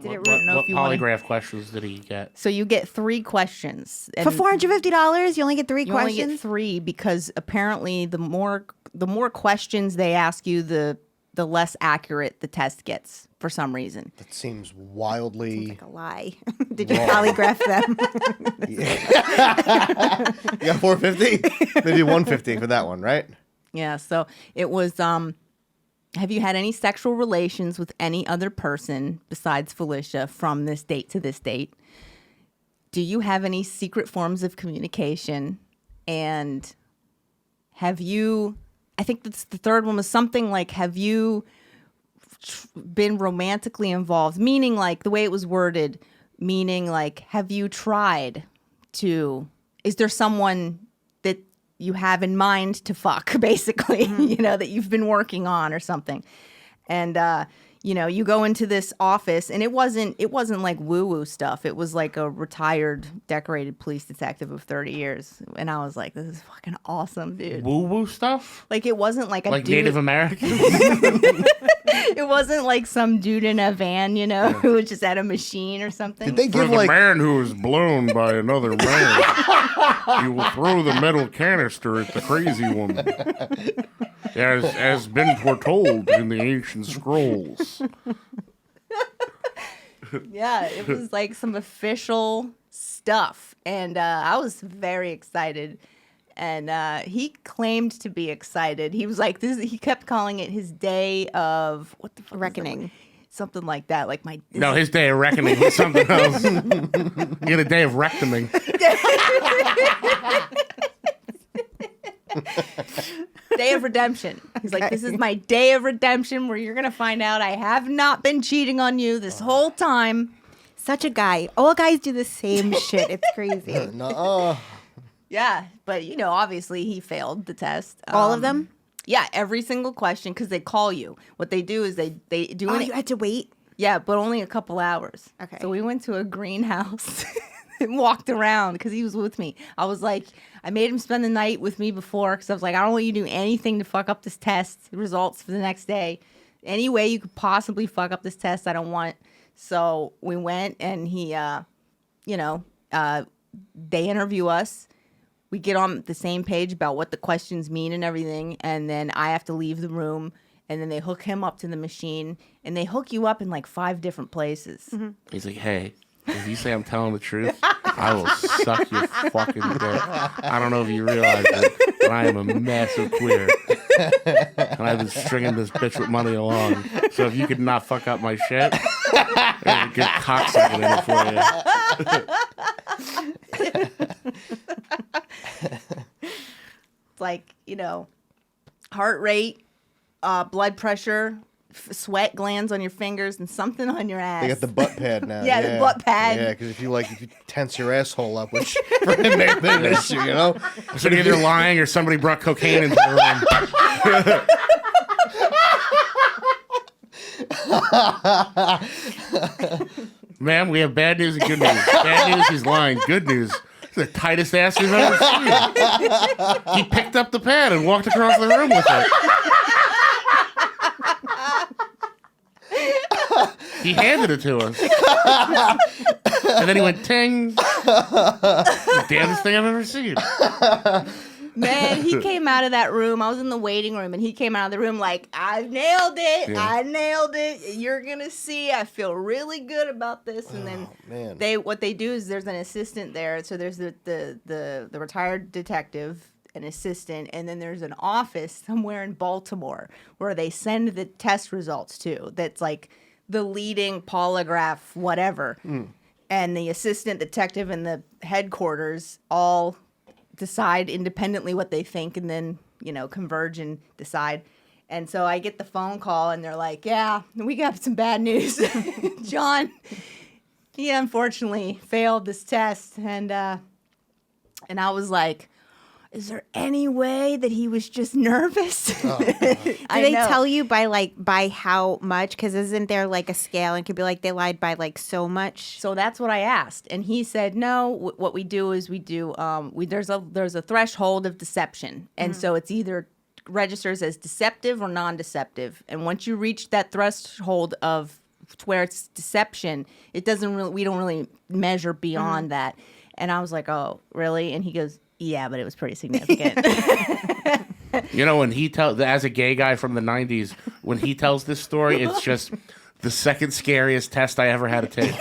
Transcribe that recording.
What polygraph questions did he get? So you get 3 questions. For $450, you only get 3 questions? You only get 3 because apparently the more questions they ask you, the less accurate the test gets for some reason. That seems wildly... Seems like a lie. Did you polygraph them? You got 450? Maybe 150 for that one, right? Yeah, so it was, have you had any sexual relations with any other person besides Felicia from this date to this date? Do you have any secret forms of communication? And have you, I think that's the third one was something like, have you been romantically involved? Meaning like the way it was worded, meaning like, have you tried to, is there someone that you have in mind to fuck, basically, that you've been working on or something. And, you go into this office and it wasn't like woo-woo stuff. It was like a retired, decorated police detective of 30 years. And I was like, this is fucking awesome, dude. Woo-woo stuff? Like, it wasn't like a like dude. Native Americans? It wasn't like some dude in a van, who was just at a machine or something. Did they give For the man who is blown by another man, you will throw the metal canister at the crazy woman. As been foretold in the ancient scrolls. Yeah, it was like some official stuff. And I was very excited. And he claimed to be excited. He was like, he kept calling it his day of, what the fuck? Reckoning. Something like that. Like his day of reckoning was something else. You had a day of rectoming. Day of redemption. He's like, this is my day of redemption where you're going to find out I have not been cheating on you this whole time. Such a guy. All guys do the same shit. It's crazy. Nuh-uh. Yeah, but, obviously he failed the test. All of them? Yeah, every single question, because they call you. What they do is they do you had to wait? Yeah, but only a couple hours. Okay. So we went to a greenhouse and walked around because he was with me. I was like, I made him spend the night with me before because I was like, I don't want you to do anything to fuck up this test results for the next day. Any way you could possibly fuck up this test, I don't want. So we went and he, they interview us. We get on the same page about what the questions mean and everything. And then I have to leave the room. And then they hook him up to the machine. And they hook you up in like 5 different places. Mm-hmm. He's like, hey, if you say I'm telling the truth, I will suck your fucking dick. I don't know if you realize it, but I am a massive queer. And I've been stringing this bitch with money along. So if you could not fuck up my shit, there's a good cocksucking in it for you. It's like, heart rate, blood pressure, sweat glands on your fingers, and something on your ass. They got the butt pad now. Yeah, the butt pad. Yeah, because if you tense your asshole up, which for him may have been an issue, So either lying or somebody brought cocaine into the room. Ma'am, we have bad news and good news. Bad news, he's lying. Good news, it's the tightest ass we've ever seen. He picked up the pad and walked across the room with it. He handed it to us. And then he went, ting. The damnedest thing I've ever seen. Man, he came out of that room. I was in the waiting room, and he came out of the room like, I nailed it. Yeah. I nailed it. You're going to see. I feel really good about this. And then what they do is there's an assistant there. So there's the retired detective, an assistant, and then there's an office somewhere in Baltimore where they send the test results to. That's like the leading polygraph, whatever. And the assistant detective and the headquarters all decide independently what they think and then, converge and decide. And so I get the phone call and they're like, yeah, we got some bad news. John, he unfortunately failed this test. And I was like, is there any way that he was just nervous? Do they tell you by how much? Because isn't there like a scale and could be like they lied by like so much? So that's what I asked, and he said no. What we do is there's a threshold of deception, and so it's either registers as deceptive or non-deceptive, and once you reach that threshold of where it's deception. It doesn't really, we don't really measure beyond that. And I was like, oh, really? And he goes, yeah, but it was pretty significant. You know, when he tells, as a gay guy from the 90s, when he tells this story, it's just the second scariest test I ever had to take.